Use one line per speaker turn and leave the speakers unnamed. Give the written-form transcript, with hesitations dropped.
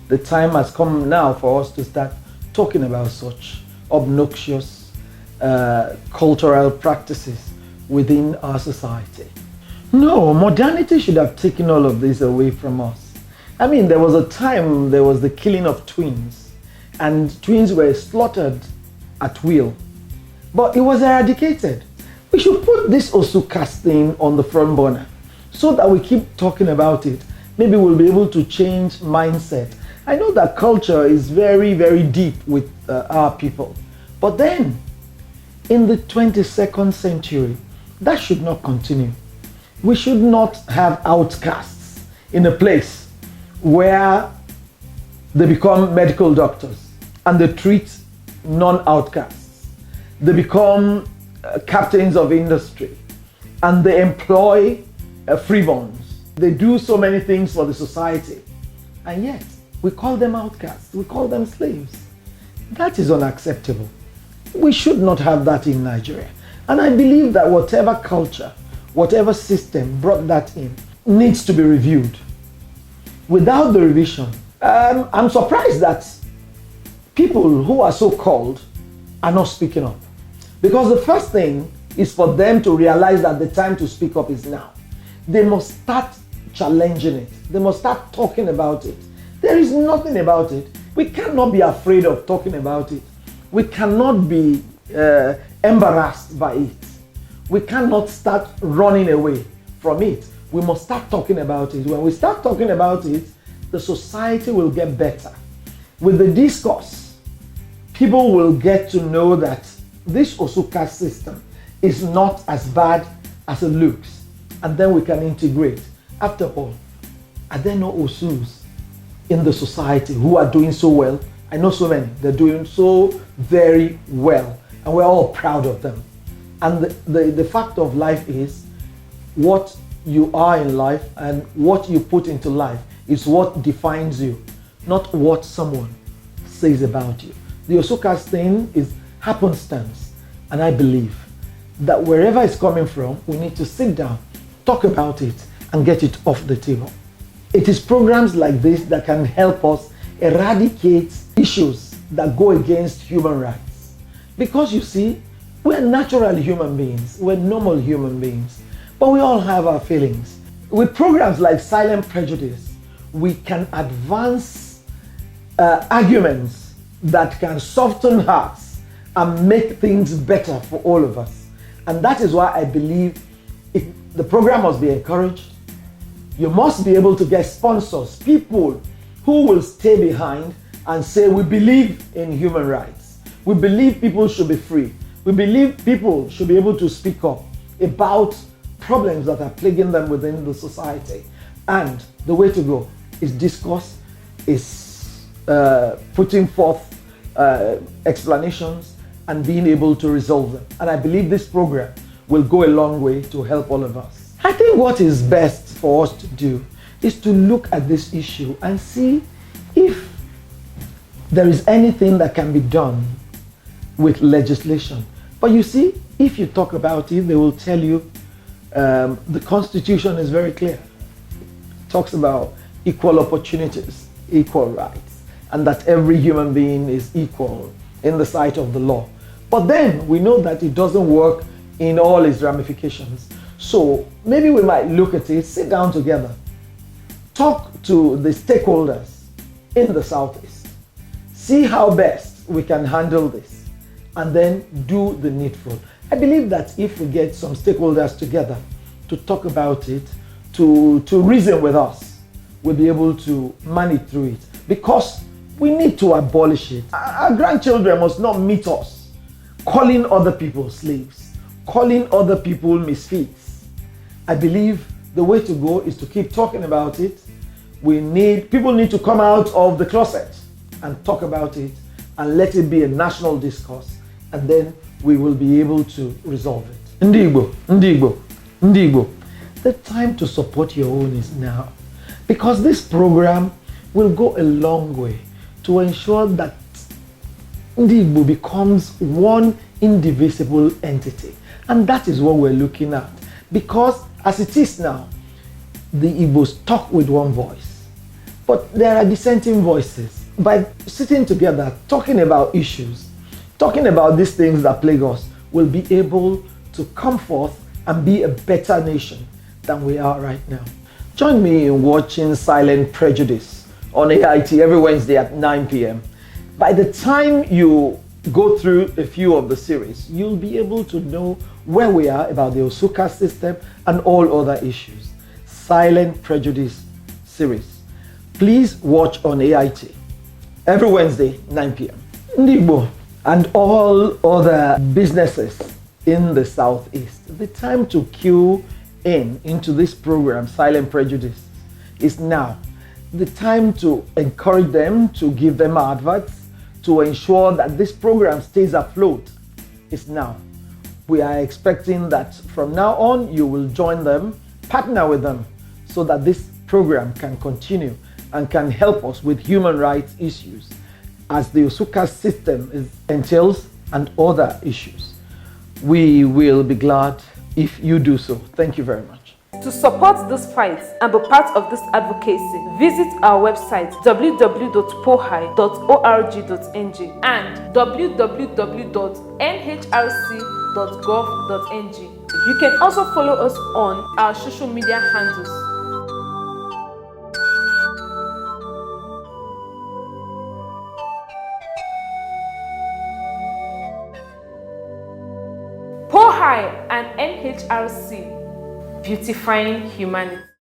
The time has come now for us to start talking about such obnoxious cultural practices within our society. No, modernity should have taken all of this away from us. I mean, there was a time there was the killing of twins, and twins were slaughtered at will. But it was eradicated. We should put this Osukas thing on the front burner so that we keep talking about it. Maybe we'll be able to change mindset. I know that culture is very, very deep with our people. But then, in the 22nd century, that should not continue. We should not have outcasts in a place where they become medical doctors and they treat non-outcasts. They become captains of industry and they employ freeborns. They do so many things for the society, and yet we call them outcasts, we call them slaves. That is unacceptable. We should not have that in Nigeria. And I believe that whatever culture, whatever system brought that in needs to be reviewed. Without the revision, I'm surprised that people who are so called are not speaking up. Because the first thing is for them to realize that the time to speak up is now. They must start challenging it. They must start talking about it. There is nothing about it. We cannot be afraid of talking about it. We cannot be embarrassed by it. We cannot start running away from it. We must start talking about it. When we start talking about it, the society will get better. With the discourse, people will get to know that this Osuka system is not as bad as it looks. And then we can integrate. After all, are there no Osus in the society who are doing so well? I know so many. They're doing so very well. And we're all proud of them. And the fact of life is what you are in life and what you put into life is what defines you, not what someone says about you. The Osukas thing is happenstance. And I believe that wherever it's coming from, we need to sit down, talk about it, and get it off the table. It is programs like this that can help us eradicate issues that go against human rights. Because you see, we're natural human beings, we're normal human beings, but we all have our feelings. With programs like Silent Prejudice, we can advance arguments that can soften hearts and make things better for all of us. And that is why I believe the program must be encouraged. You must be able to get sponsors, people who will stay behind and say, we believe in human rights. We believe people should be free. We believe people should be able to speak up about problems that are plaguing them within the society. And the way to go is discourse, is putting forth explanations and being able to resolve them. And I believe this program will go a long way to help all of us. I think what is best for us to do is to look at this issue and see if there is anything that can be done with legislation. But you see, if you talk about it, they will tell you the Constitution is very clear. It talks about equal opportunities, equal rights, and that every human being is equal in the sight of the law. But then we know that it doesn't work in all its ramifications. So maybe we might look at it, sit down together, talk to the stakeholders in the Southeast, see how best we can handle this, and then do the needful. I believe that if we get some stakeholders together to talk about it, to reason with us, we'll be able to manage through it. Because we need to abolish it. Our grandchildren must not meet us calling other people slaves, calling other people misfits. I believe the way to go is to keep talking about it. People need to come out of the closet and talk about it and let it be a national discourse, and then we will be able to resolve it. Ndi Igbo. The time to support your own is now, because this program will go a long way to ensure that Ndi Igbo becomes one indivisible entity. And that is what we're looking at. Because as it is now, the Igbos talk with one voice. But there are dissenting voices. By sitting together, talking about issues, talking about these things that plague us, we'll be able to come forth and be a better nation than we are right now. Join me in watching Silent Prejudice on AIT every Wednesday at 9 p.m. By the time you go through a few of the series, you'll be able to know where we are about the Osuka system and all other issues. Silent Prejudice series. Please watch on AIT every Wednesday, 9 p.m. Ndigbo and all other businesses in the Southeast, the time to queue into this program, Silent Prejudice, is now. The time to encourage them, to give them adverts, to ensure that this program stays afloat is now. We are expecting that from now on, you will join them, partner with them, so that this program can continue and can help us with human rights issues as the Osuka system entails and other issues. We will be glad if you do so. Thank you very much.
To support this fight and be part of this advocacy, visit our website www.pohai.org.ng and www.nhrc.gov.ng. You can also follow us on our social media handles. Pohai and NHRC, beautifying humanity.